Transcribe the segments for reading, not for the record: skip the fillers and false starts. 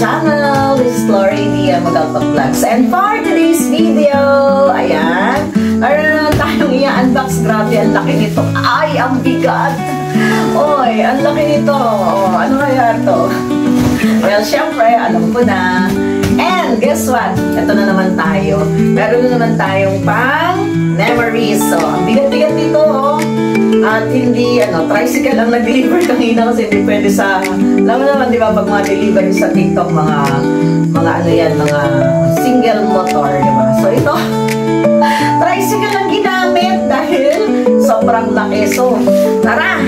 channel. This is Lori Dia Magalpak Vlogs. And for today's video, ayan, meron naman tayong i-unbox. Grabe, ang laki nito. Ay, ang bigat. Oy, ang laki nito. Oh, ano kaya ito? Well, syempre, alam ko na. And guess what? Ito na naman tayo. Meron na naman tayong pang memories. So, ang bigat-bigat nito, oh. At hindi, tricycle ang nag-deliver kanina kasi hindi pwede sa, alam mo naman, di ba, pag mga delivery sa TikTok, mga single motor, di ba? So, ito, tricycle ang ginamit dahil sobrang laki. So, tara,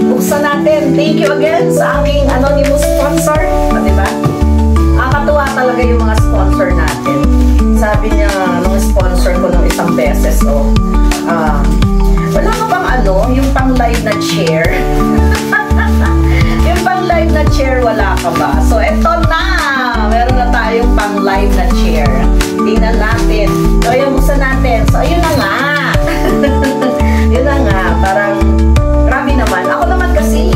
buksan natin. Thank you again sa aking anonymous sponsor. Di ba? Nakakatuwa talaga yung mga sponsor natin. Sabi niya, nung sponsor ko nung isang beses, wala ka bang yung pang live na chair? Yung pang live na chair, wala ka ba? So, eto na! Meron na tayong pang live na chair. Tingnan natin. So, ayun, buksan natin. So, ayun na nga. Yun na nga. Parang, grabe naman. Ako naman kasi,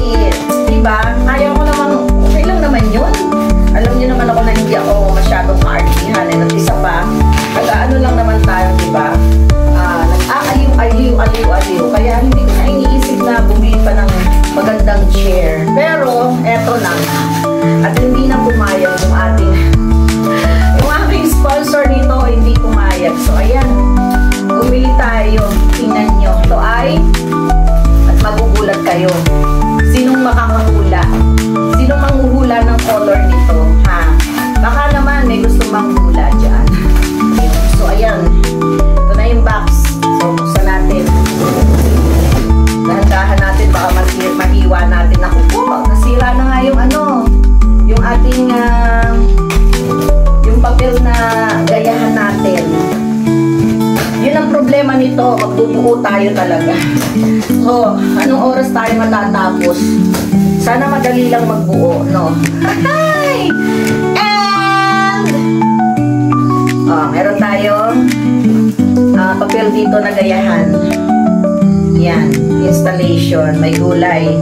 diba? Kaya ko naman, okay lang naman yun. Alam niyo naman ako na hindi ako masyadong artihan. At isa pa, ano lang naman tayo, diba? Aliw. Kaya hindi ko na iniisip na bumili pa ng magandang chair. Pero, eto na. At hindi na pumayag yung aking sponsor nito, hindi pumayag. So, ayan. Bumili tayo. Tingnan nyo. Ito ay, at magugulat kayo. Sinong makakahula? Sinong manghuhula ng color nito? Ha? Baka naman may gustong manghula dyan. So, ayan. Ito na yung box. So, buksan natin. Dahan-dahan natin, baka mahiwa natin. Naku po, nasira na nga yung yung ating, yung papel na gayahan natin. Yun ang problema nito, magbubuo tayo talaga. So, anong oras tayo matatapos? Sana madali lang magbuo, no? And, meron tayong papel dito na gayahan. Yan, installation, may gulay.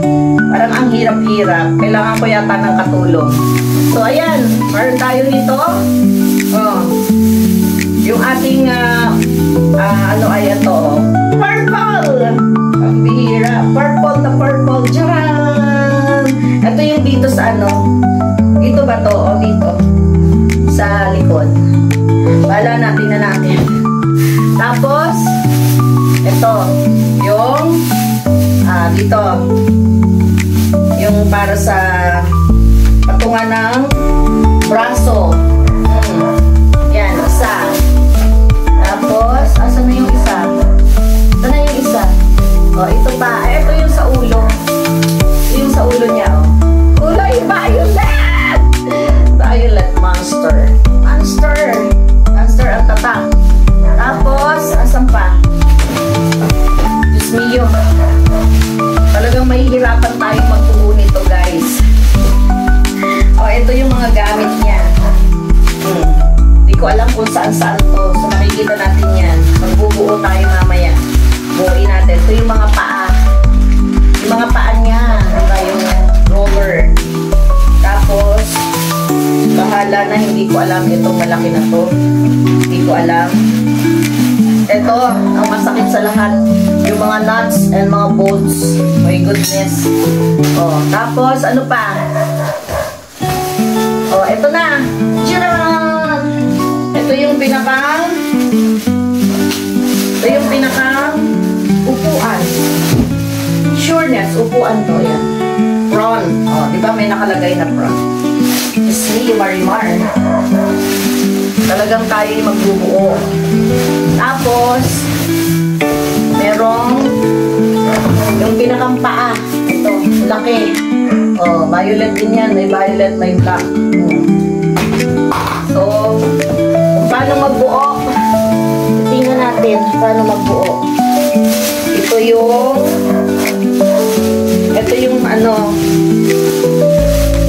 Parang ang hirap-hirap. Kailangan ko yata ng katulong. So, ayan, meron tayo nito. Yung ating, ay ito? Purple! Ang bihira. Purple na purple. Tcharan! Ito yung dito sa dito ba to? O dito. Sa likod. Wala natin na natin. Tapos, ito, yung, dito, yung para sa patungan ng braso. Yan, isa. Tapos, asan na yung isa? Ito na yung isa. Ito pa. Ito yung sa ulo. Ito yung sa ulo niya, Kulay violet! Violet monster. Monster ang tatak. Tapos, asan pa? Diyos mio. Talagang mahihirapan tayo magbuo nito, guys. Ito yung mga gamit niya. Hindi ko alam kung saan-saan to. So, makikita natin yan. Magbubuo tayo mamaya. Buuin natin. Ito yung mga paa. Yung mga paa niya. Yung roller. Tapos, bahala na, hindi ko alam itong malaki na to. Hindi ko alam. Ito, ang masakit sa lahat. Yung mga nuts and mga bolts. My goodness. Tapos, ano pa? Ito na. Tcharan! Ito yung pinakang upuan. Sureness, upuan to. Yan. Prawn. Diba may nakalagay na prawn? Si Marimar. Talagang tayo yung magbubuo. Tapos, merong yung pinakang paa. Ito, laki. Violet din yan. May violet, may black. So, kung paano magbuo, tingnan natin paano magbuo. Ito yung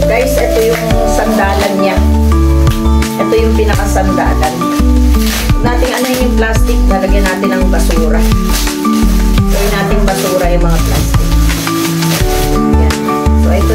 guys, ito yung sandalan niya. Ito yung pinakasandalan. Natin yung plastic, lalagyan natin ng basura. Gawin natin basura yung mga plastic. Yan. So, ito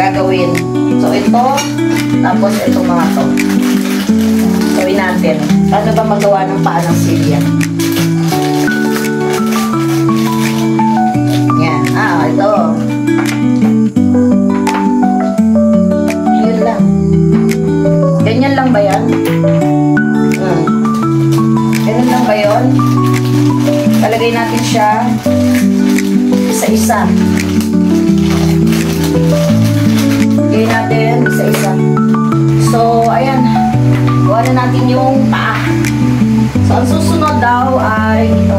gagawin. So, ito, tapos itong mga to. Gawin natin. Paano ba magawa ng paa ng silya? Yan. Ito. Yun lang. Ganyan lang ba yan? Ganyan lang ba yun? Talagay natin siya isa-isa. Gawin natin isa-isa. So, ayan. Gawa na natin yung paa. So, ang susunod daw ay ito.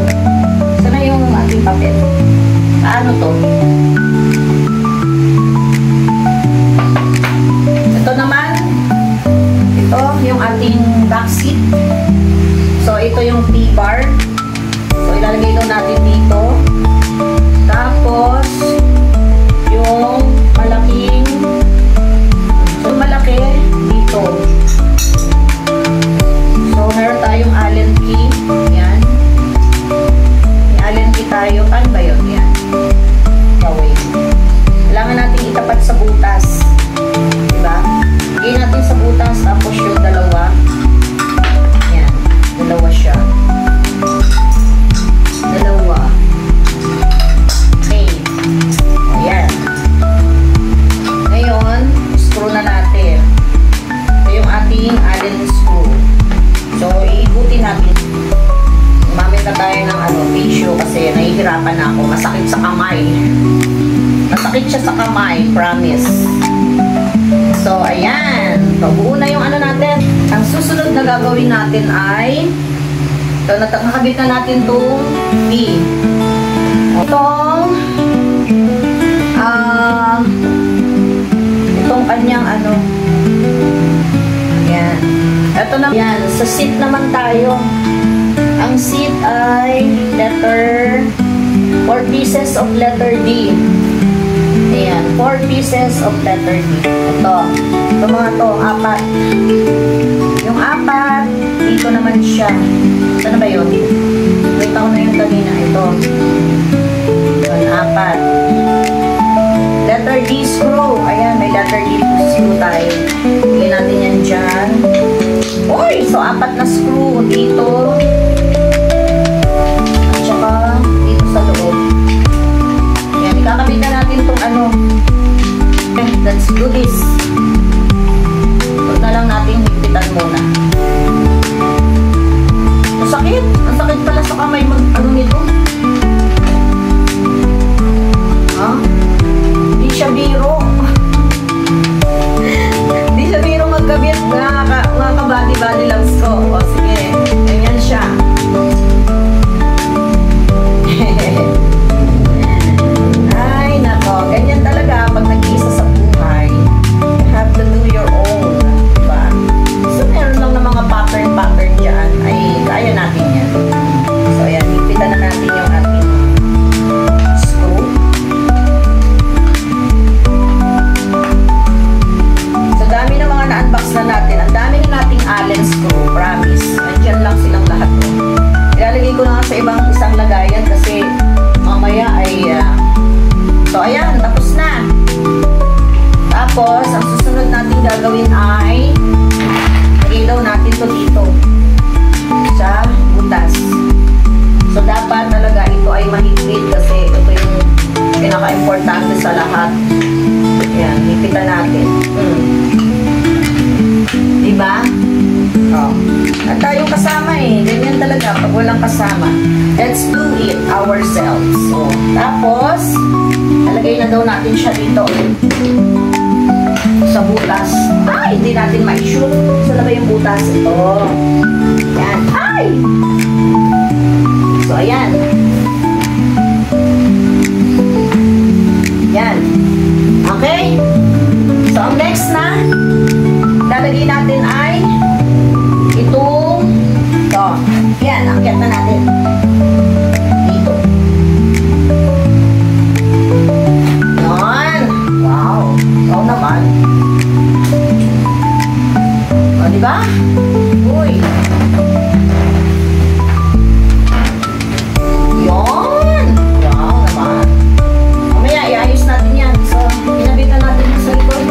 Sana yung ating papel. Paano to? Ito naman. Ito, yung ating back seat. So, ito yung T-bar. So, ilalagay daw natin dito. Tapos, yung malaking, yung malaki dito. So, meron tayong Allen key. Yan. May Allen key tayo. Paano ba yun? Yan. Gawin. Kailangan natin itapat sa butas. Diba? Higay natin sa butas. Tapos yung dalawa. Yan. Dalawa siya. Dalawa. Okay. Ayan. Ngayon, screw na natin. Ito yung ating Allen screw. So, iikutin natin. Gumamit na tayo ng tissue kasi nahihirapan na ako. Masakit sa kamay. Masakit siya sa kamay. Promise. So, ayan. So, buo na yung natin. Ang susunod na gagawin natin ay ito, nakabit na natin itong B. Itong kanyang ayan. Ito na, yan. Sa seat naman tayo. Ang seat ay letter 4 pieces of letter D. Ayan, 4 pieces of letter D. Ito. Ito mga to, 4. Yung 4, dito naman siya. Saan ba yun? Wait ako na yung kanina. Ito. Yun, 4. Letter D screw. Ayan, may letter D screw tayo. Higyan natin yan dyan. Uy! So, 4 na screw dito. At saka, dito sa loob. Ayan, ikakabit na natin itong Okay, let's do this. Huwag na lang natin higpitan muna. Ang sakit. Ang sakit pala sa kamay nito. Hindi siya biro. Hindi siya biro magkabit. Nakaka-body-body lang ko. O, sige. Ganyan siya. Ay, nako. Ganyan talaga pag nag-iisa sa buhay. You have to do your own. Diba? So, meron lang ng mga pattern dyan. Ay, kaya natin yan. So, ayan. Ipitan na natin yung ating screw. So, dami na mga na-unbox na natin. Ang dami na nating Allen screw. Promise. Nandiyan lang silang lahat. Ilalagay ko na sa isang lagayan kasi mamaya ay so, ayan. Tapos na. Tapos, ang susunod natin gagawin ay lagay daw natin to dito sa butas. So, dapat talaga ito ay mahigpit kasi ito yung pinaka-importante sa lahat. Ayan, hipitan natin. Diba? At tayong kasama ganyan talaga pag walang kasama. Let's do it ourselves. So, tapos, nalagay na daw natin siya dito sa butas. Ay, hindi natin ma-shoot. Saan na ba yung butas? Ito. Yan. Ay! So, ayan. Yan. Okay? So, ang next na lalagay natin ay itong ito. Yan, akyat na natin. Dito. Yan. Wow. Wow naman. O, diba? Uy. Yan. Wow naman. Mamaya, iayos natin yan. So, pinabitan natin sa likod.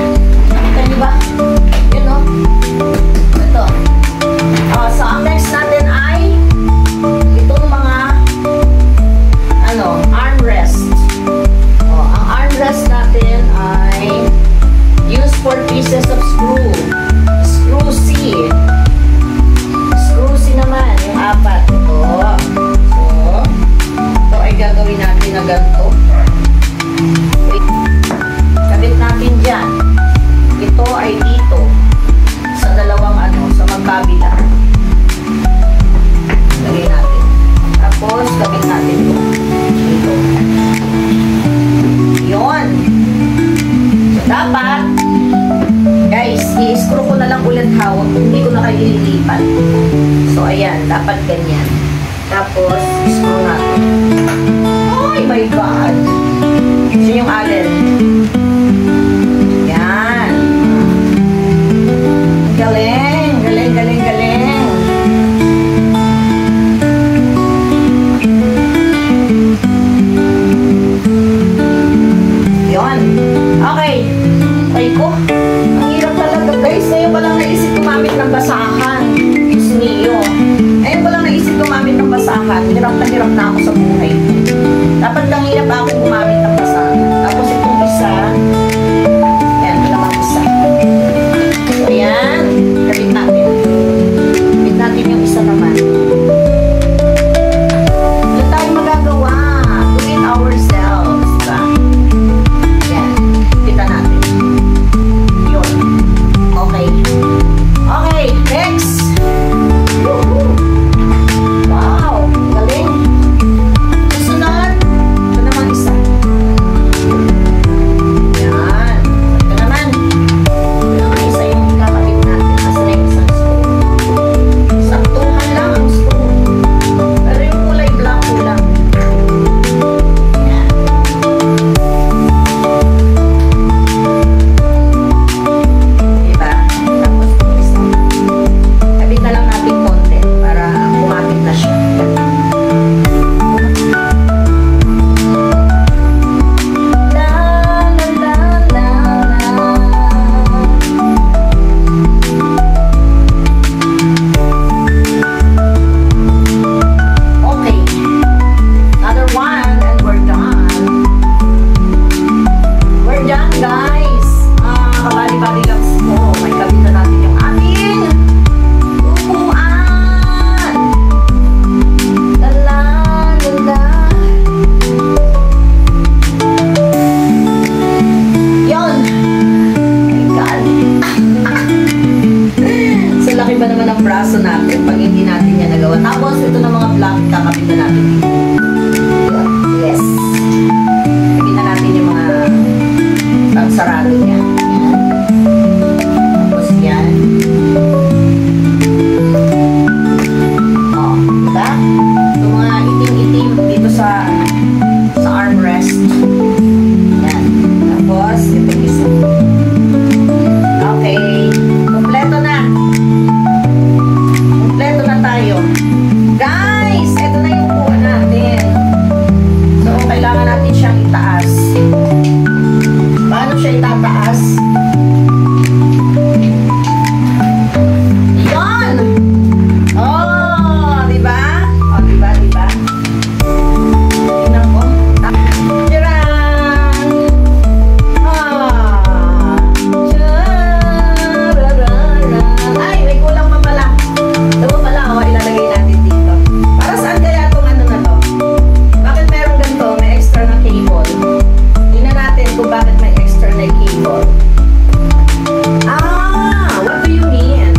naghawak, hindi ko na kayo ililipat. So, ayan, dapat ganyan. Tapos, screw natin. Oh my God! Gusto yung allen. Yan. Galing, galing, galing, galing. Yun. Okay. Okay ko. Ang hirap talaga, guys. Ngayon ko lang naisip gumamit ng basahan. Diyos niyo. Ngayon ko lang naisip gumamit ng basahan. Hirap na ako sa buhay. Dapat lang hirap ako gumamit ng basahan. Tapos itong isa. Yan, dalawang isa. So, yan. Kapit natin. Kapit natin yung isa naman. Wala tayong magagawa. Do it ourselves. Diba? Yan. Kita natin. Yun. Okay. Okay. Next. Woohoo! Wow. Galing. Susunod. Ito naman isa. Yan. Ito naman. Ito naman isa yung kakabit natin. As na yung isang spoon. Saktuhan lang ang spoon. Pero yung kulay black kulang. Yan. Diba? Tapos itong isa. Kabit na lang natin konti para kumapit na siya. La la la la la. Okay. Another one and we're done. We're done, guys. Kabali-bali lang mo. May kabit na natin yung ating upuan. La la la la. Yun. My God. So, laki ba naman ang braso natin pag hindi natin yan nagawa. Tapos, ito na mga black, kakabit na natin dito. Yes. Kabit na natin yung mga pangsarado niya. Yan. Tapos yan. Oh, diba? Yung mga itim-itim dito sa armrest. Yan. Tapos, ito isa. Okay. Kompleto na. Kompleto na tayo. Guys, ito na yung upuan natin. So, kailangan natin siyang itaas. Paano siya itataas? Yun! Oh, diba? Oh, diba, diba? Tingnan ko. Tcharan! Ah! Tchararara! Ay, may kulang pa pala. Ito pa pala, oh, ilalagay natin dito. Para saan kaya itong ano na to? Bakit meron ganito? May extra na cable. Tingnan natin kung bakit may extra na cable. Ah! What do you mean?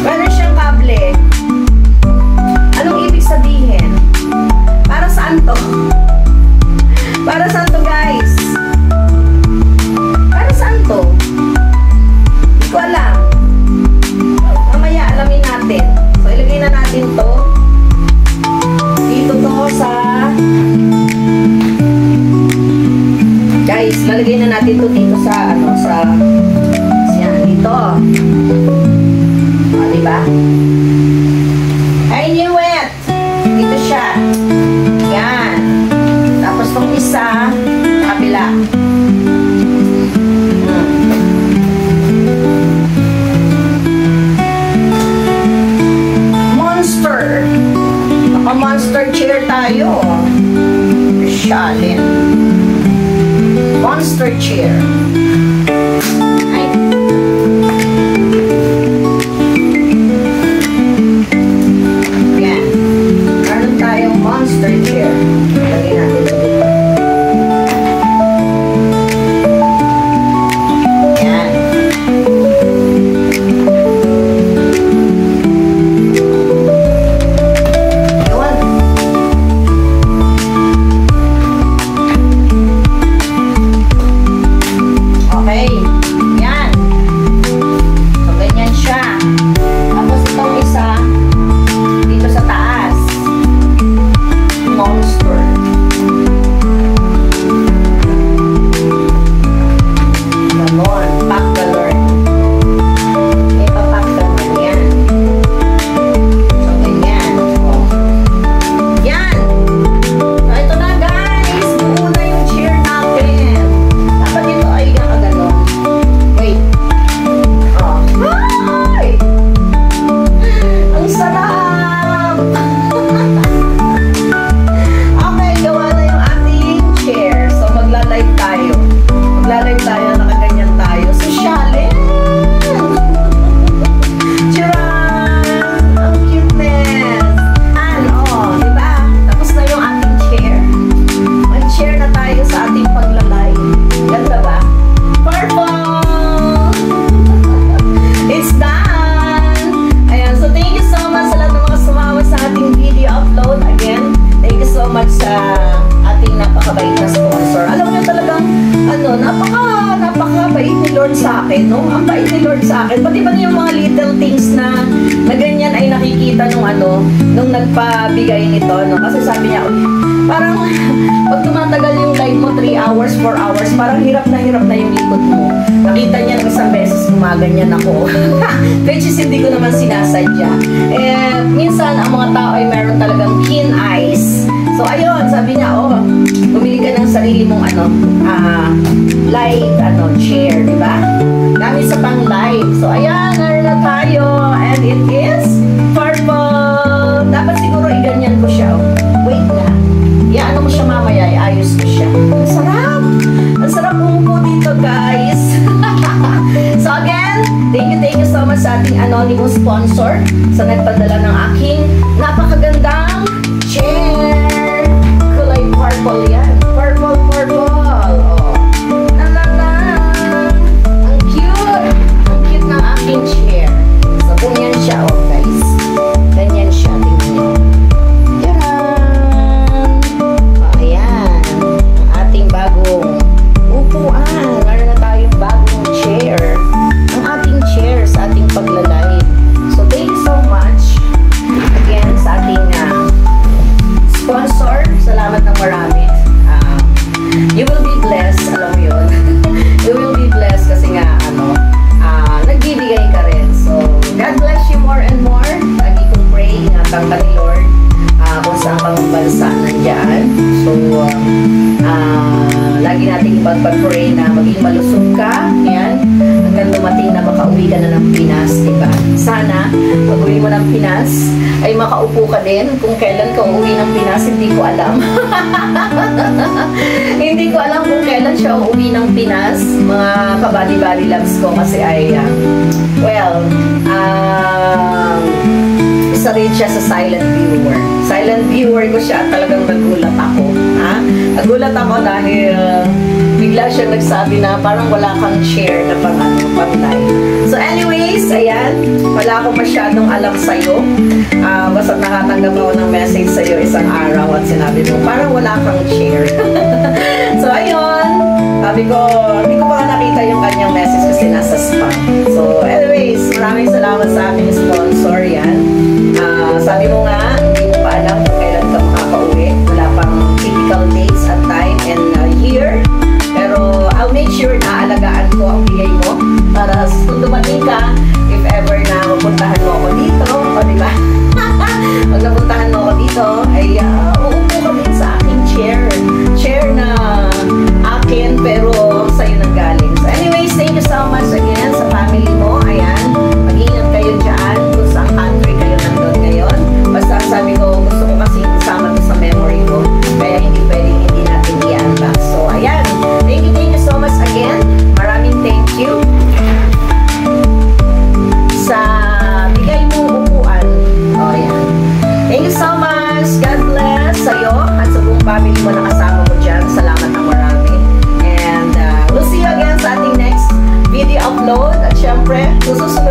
Meron siyang kable. Anong ibig sabihin? Para saan to? Para saan to, guys? Para saan to? Hindi ko alam. Mamaya alamin natin. So, ilagay na natin to. Dito to sa... Guys, lalagay na natin to dito sa, ano, sa... Yan, dito. O, diba? I knew it! Dito siya. Yan. Tapos tong isa, kabila. Monster. Naka-monster chair tayo. Shalin. Monster chair. Ay. Yan. Meron tayong monster chair. Lagyan natin ito dito. Yan. Yun. bait ni Lord sa akin. Pati ba yung mga little things na ganyan ay nakikita nung nagpabigay nito, no? Kasi sabi niya, parang pag tumatagal yung live mo 3 hours, 4 hours, parang hirap na yung likod mo. Nakita niya ng isang beses gumaganyan ako. Which is hindi ko naman sinasadya. Minsan ang mga tao ay meron talagang keen eyes. So ayun, sabi niya, bumili ka ng sarili mong light chair, di ba? Dami sa pang live. So ayan, naroon na tayo. And it is purple. Dapat siguro iganyan ko siya. Wait na. Ano mo siya mamaya, iayos ko siya. Ang sarap! Ang sarap umupo dito, guys. So again, thank you so much sa ating anonymous sponsor sa nagpadala ng aking napakagandang chair. Kulay purple yan. Purple. Oh. Ang cute! Ang cute ng aking chair. So ganyan siya, guys. Ganyan siya, tingnan niyo. Bagong upuan. Meron na tayong bagong chair. Ang ating chair sa ating paglalay. So, thank you so much again sa ating sponsor. Salamat ng marami. You will be blessed. Alam mo yun. You will be blessed kasi nga, nagbibigay ka rin. So, God bless you more and more. Lagi kong pray. Ingatan ka ni Lord. Kung saan kang bansa nandiyan. So, lagi natin ipagpag-pray na maging malusog ka. Yan. Hanggang dumating na makauwi ka na ng Pinas, diba? Sana, pag-uwi mo ng Pinas, ay makaupo ka din. Kung kailan ka uuwi ng Pinas, hindi ko alam. Hindi ko alam kung kailan siya uuwi ng Pinas. Mga kabali-bali loves ko kasi ay, isa rin siya sa silent viewer. Silent viewer ko siya at talagang nagulat ako. Nagulat ako dahil bigla siya nagsabi na parang wala kang share na pang live. So anyways, ayan, wala akong masyadong alam sa'yo. Basta nakatanggap ako ng message sa'yo isang araw at sinabi mo, parang wala kang share. So ayun, sabi ko, hindi ko pa nakita yung kanyang message kasi nasa spam. So anyways, maraming salamat sa aming sponsor yan. Sabi mo nga, hindi mo pa alam kung kailan ka makakauwi. Wala pang typical dates at time and year. Pero I'll make sure na alagaan ko ang bigay mo para kung dumating ka, if ever na mapuntahan mo ako dito, o diba? Pag napuntahan mo ako dito, ay uupo ka din sa aking chair. Chair na akin pero sa'yo nang galing. So anyways, thank you so much again sa family mo. Ayan, mag-ingat kayo dyan kung saan country kayo nandun ngayon. Basta sabi ko, gusto ko kasi isama to sa memory ko. Kaya hindi pwedeng hindi natin i-unbox. So ayan, thank you so much again. Maraming thank you sa bigay mong upuan. O yan. Thank you so much. God bless sa'yo at sa buong family mo na kasama mo dyan. Salamat na marami. And we'll see you again sa ating next video upload. At syempre, susunod